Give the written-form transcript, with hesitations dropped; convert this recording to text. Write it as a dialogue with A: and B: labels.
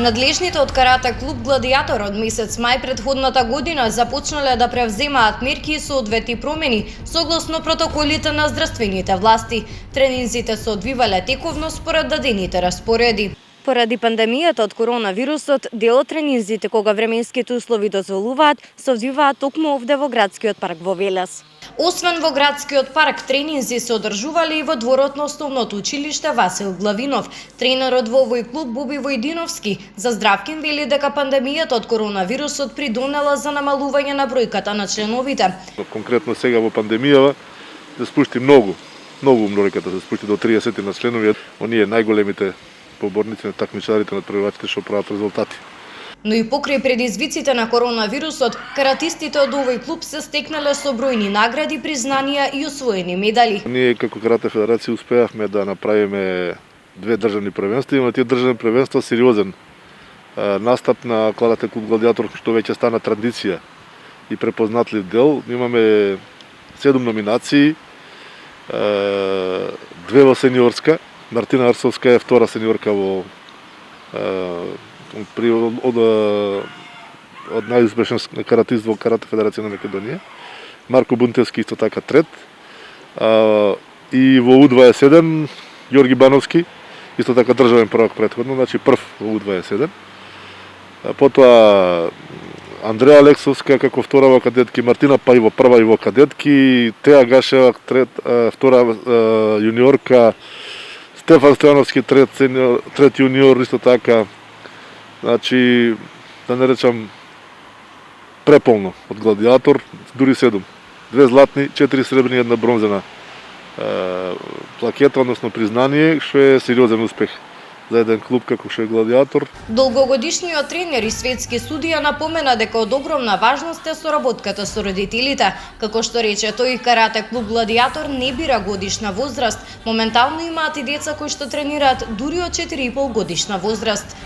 A: Надлежните од карате клуб Гладиатор од месец мај претходната година започнале да превземаат мерки и соодветни промени согласно протоколите на здравствените власти. Тренинзите се одвивале тековно според дадените распореди. Поради пандемијата од коронавирусот, дел од тренинзите кога временските услови дозволуваат, се одвиваат токму овде во градскиот парк во Велес. Освен во градскиот парк, тренинзи се одржувале и во дворот на основното училиште Васил Главинов. Тренерот во овој клуб Буби Војдиновски за Здравкин вели дека пандемијата од коронавирусот придонела за намалување на бројката на членовите.
B: Конкретно сега во пандемијава се спушти многу бројката се спушти до 30 на членови. Оние најголемите поборници на такмичарите на првачите што прават резултати.
A: Но и покрај предизвиците на коронавирусот, каратистите од овој клуб се стекнале со бројни награди, признанија и освоени медали.
B: Ние како Карате федерација успеавме да направиме 2 државни првенства, и на тие државни првенства сериозен настап на Карате клуб Гладиатор, што веќе стана традиција и препознатлив дел. Имаме 7 номинации, 2 во сениорска. Мартина Арсовска е втора сениорка од најуспешен каратист во Карате федерација на Македонија. Марко Бунтевски исто така трет. И во У27 Ѓорги Бановски исто така државен првак претходно, значи прв во У27. Потоа Андреа Алексовска како втора во кадетки, Мартина Пајво прва и во кадетки, Теа Гашева втора јуниорка, Стефан Стојановски трет јуниор исто така. Значи, да не речам, преполно од Гладиатор, дури 7. 2 златни, 4 сребрни, 1 бронзена плакета, односно признание, што е сериозен успех за еден клуб како што е Гладиатор.
A: Долгогодишниот тренер и светски судија напомена дека од огромна важност е соработката со родителите. Како што рече тој, Карате клуб Гладиатор не бира годишна возраст. Моментално имаат и деца кои што тренираат дури од 4,5 годишна возраст.